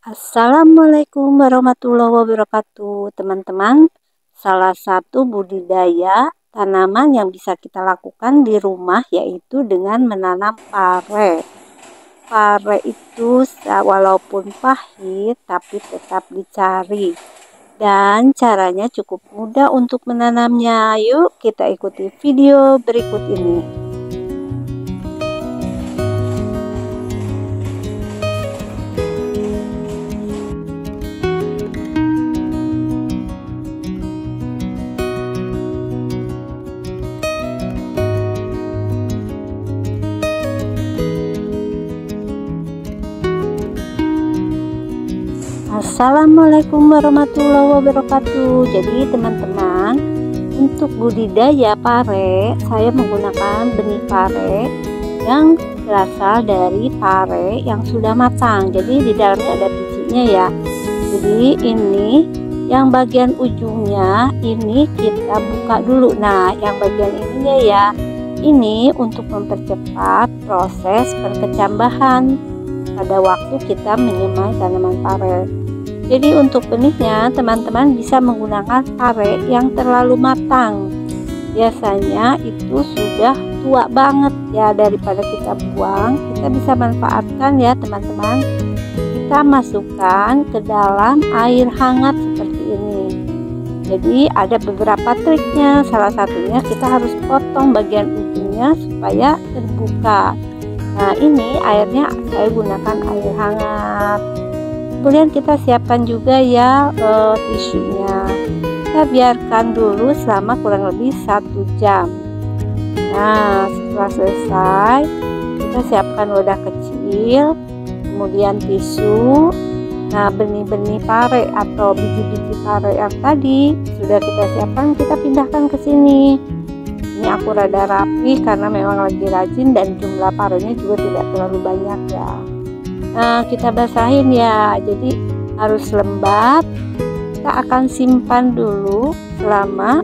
Assalamualaikum warahmatullahi wabarakatuh, teman-teman. Salah satu budidaya tanaman yang bisa kita lakukan di rumah yaitu dengan menanam pare. Pare itu walaupun pahit tapi tetap dicari. Dan caranya cukup mudah untuk menanamnya. Yuk kita ikuti video berikut ini. Assalamualaikum warahmatullahi wabarakatuh. Jadi teman-teman, untuk budidaya pare saya menggunakan benih pare yang berasal dari pare yang sudah matang. Jadi di dalamnya ada bijinya ya. Jadi ini yang bagian ujungnya ini kita buka dulu. Nah, yang bagian ininya ya, ini untuk mempercepat proses perkecambahan pada waktu kita menyemai tanaman pare. Jadi untuk benihnya teman-teman bisa menggunakan pare yang terlalu matang. Biasanya itu sudah tua banget ya, daripada kita buang, kita bisa manfaatkan ya teman-teman. Kita masukkan ke dalam air hangat seperti ini. Jadi ada beberapa triknya. Salah satunya kita harus potong bagian ujungnya supaya terbuka. Nah, ini airnya saya gunakan air hangat. Kemudian kita siapkan juga ya tisunya. Kita biarkan dulu selama kurang lebih 1 jam. Nah, setelah selesai kita siapkan wadah kecil, kemudian tisu. Nah, benih-benih pare atau biji-biji pare yang tadi sudah kita siapkan, kita pindahkan ke sini. Ini aku rada rapi karena memang lagi rajin dan jumlah parenya juga tidak terlalu banyak ya. Nah, kita basahin ya, jadi harus lembab. Kita akan simpan dulu selama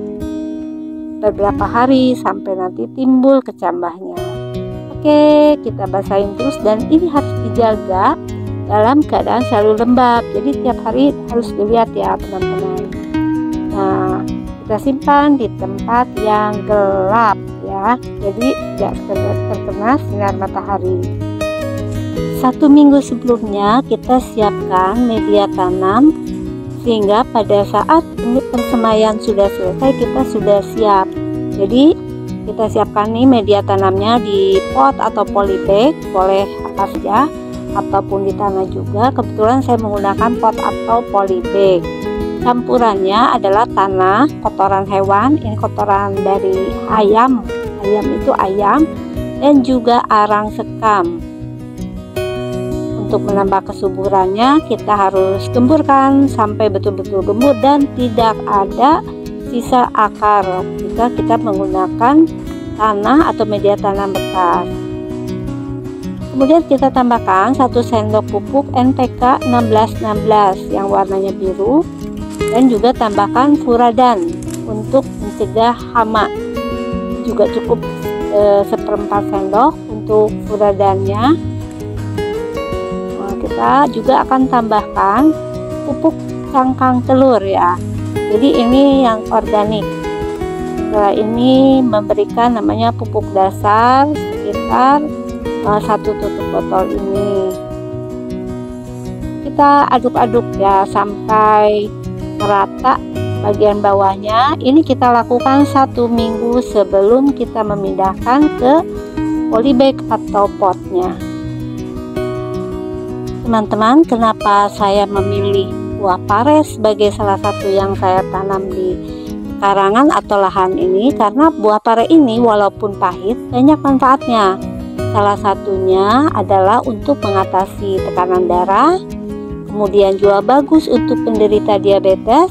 beberapa hari sampai nanti timbul kecambahnya. Oke, kita basahin terus dan ini harus dijaga dalam keadaan selalu lembab. Jadi tiap hari harus dilihat ya teman-teman. Nah, kita simpan di tempat yang gelap ya, jadi tidak terkena sinar matahari. 1 minggu sebelumnya kita siapkan media tanam sehingga pada saat persemaian sudah selesai kita sudah siap. Jadi kita siapkan nih media tanamnya di pot atau polybag, boleh apa saja ataupun di tanah juga. Kebetulan saya menggunakan pot atau polybag. Campurannya adalah tanah, kotoran hewan, ini kotoran dari ayam itu ayam, dan juga arang sekam. Untuk menambah kesuburannya kita harus gemburkan sampai betul-betul gembur dan tidak ada sisa akar jika kita menggunakan tanah atau media tanam bekas. Kemudian kita tambahkan 1 sendok pupuk NPK 1616 yang warnanya biru, dan juga tambahkan furadan untuk mencegah hama. Juga cukup 1/4 sendok untuk furadannya. Kita juga akan tambahkan pupuk cangkang telur ya, jadi ini yang organik. Setelah ini memberikan namanya pupuk dasar sekitar 1 tutup botol ini. Kita aduk-aduk ya sampai merata bagian bawahnya. Ini kita lakukan 1 minggu sebelum kita memindahkan ke polybag atau potnya. Teman-teman, kenapa saya memilih buah pare sebagai salah satu yang saya tanam di karangan atau lahan ini? Karena buah pare ini walaupun pahit banyak manfaatnya. Salah satunya adalah untuk mengatasi tekanan darah, kemudian juga bagus untuk penderita diabetes,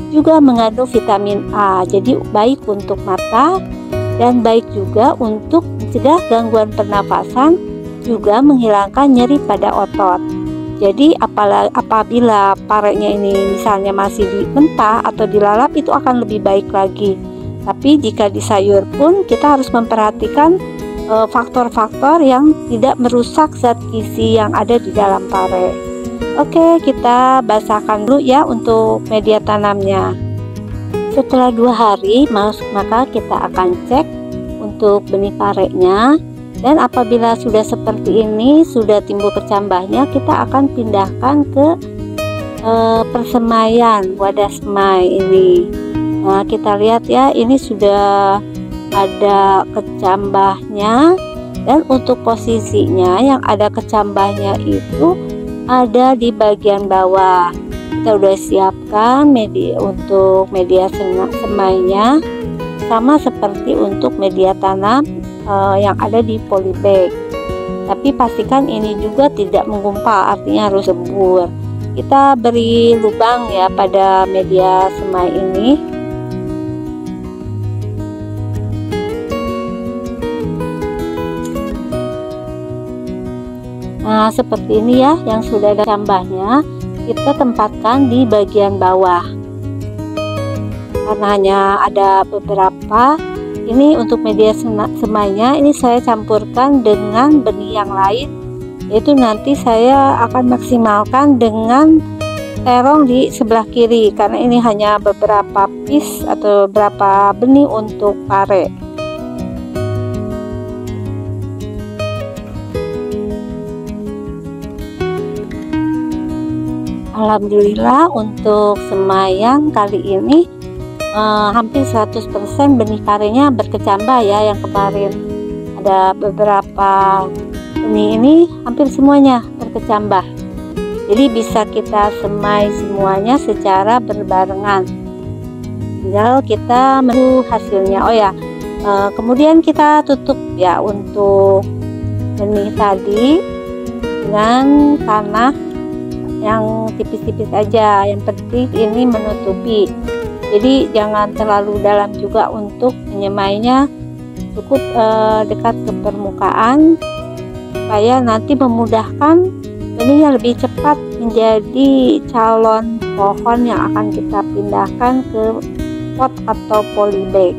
juga mengandung vitamin A, jadi baik untuk mata dan baik juga untuk mencegah gangguan pernafasan, juga menghilangkan nyeri pada otot. Jadi apabila parenya ini misalnya masih mentah atau dilalap, itu akan lebih baik lagi. Tapi jika di sayur pun kita harus memperhatikan faktor-faktor yang tidak merusak zat gizi yang ada di dalam pare. Oke, kita basahkan dulu ya untuk media tanamnya. Setelah 2 hari, maka kita akan cek untuk benih parenya. Dan apabila sudah seperti ini, sudah timbul kecambahnya, kita akan pindahkan ke persemaian, wadah semai ini. Nah, kita lihat ya, ini sudah ada kecambahnya. Dan untuk posisinya yang ada kecambahnya itu ada di bagian bawah. Kita udah siapkan untuk media semainya, sama seperti untuk media tanam yang ada di polybag. Tapi pastikan ini juga tidak menggumpal, artinya harus gembur. Kita beri lubang ya pada media semai ini. Nah, seperti ini ya, yang sudah ada cambahnya kita tempatkan di bagian bawah. Karena hanya ada beberapa, ini untuk media semainya ini saya campurkan dengan benih yang lain, yaitu nanti saya akan maksimalkan dengan terong di sebelah kiri, karena ini hanya beberapa piece atau beberapa benih untuk pare. Alhamdulillah untuk semaian kali ini hampir 100% benih parenya berkecambah ya. Yang kemarin ada beberapa benih, ini hampir semuanya berkecambah. Jadi bisa kita semai semuanya secara berbarengan. Tinggal kita menunggu hasilnya. Oh ya, kemudian kita tutup ya untuk benih tadi dengan tanah yang tipis-tipis aja. Yang penting ini menutupi, jadi jangan terlalu dalam juga untuk menyemainya, cukup dekat ke permukaan supaya nanti memudahkan benihnya lebih cepat menjadi calon pohon yang akan kita pindahkan ke pot atau polybag.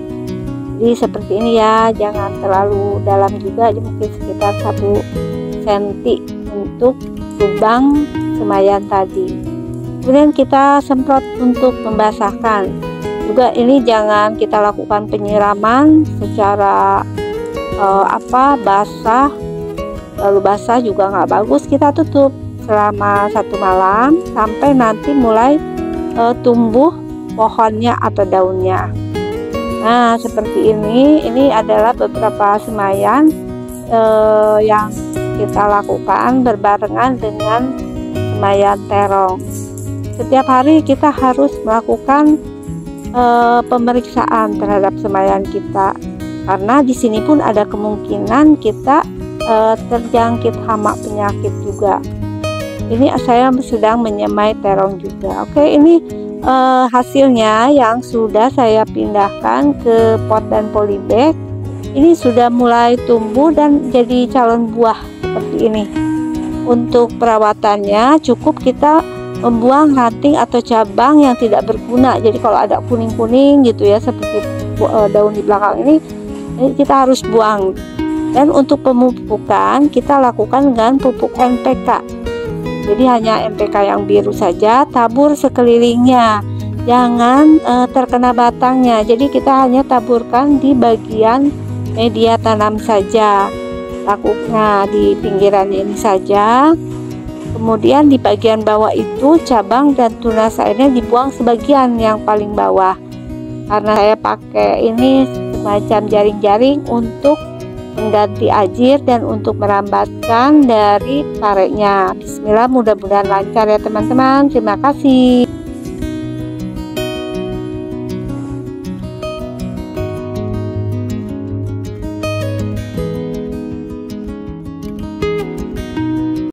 Jadi seperti ini ya, jangan terlalu dalam juga, mungkin sekitar 1 cm untuk lubang semaian tadi. Kemudian kita semprot untuk membasahkan. Juga ini jangan kita lakukan penyiraman secara basah, lalu basah juga nggak bagus. Kita tutup selama 1 malam sampai nanti mulai tumbuh pohonnya atau daunnya. Nah, seperti ini adalah beberapa semaian yang kita lakukan berbarengan dengan semaian terong. Setiap hari kita harus melakukan pemeriksaan terhadap semaian kita, karena di sini pun ada kemungkinan kita terjangkit hama penyakit juga. Ini saya sedang menyemai terong juga. Oke, ini hasilnya yang sudah saya pindahkan ke pot dan polybag. Ini sudah mulai tumbuh dan jadi calon buah seperti ini. Untuk perawatannya cukup kita membuang ranting atau cabang yang tidak berguna. Jadi kalau ada kuning-kuning gitu ya, seperti daun di belakang ini kita harus buang. Dan untuk pemupukan kita lakukan dengan pupuk NPK. Jadi hanya NPK yang biru saja, tabur sekelilingnya, jangan terkena batangnya. Jadi kita hanya taburkan di bagian media tanam saja, lakukan di pinggiran ini saja. Kemudian di bagian bawah itu cabang dan tunas airnya dibuang sebagian yang paling bawah, karena saya pakai ini semacam jaring-jaring untuk mengganti ajir dan untuk merambatkan dari parenya. Bismillah, mudah-mudahan lancar ya teman-teman. Terima kasih.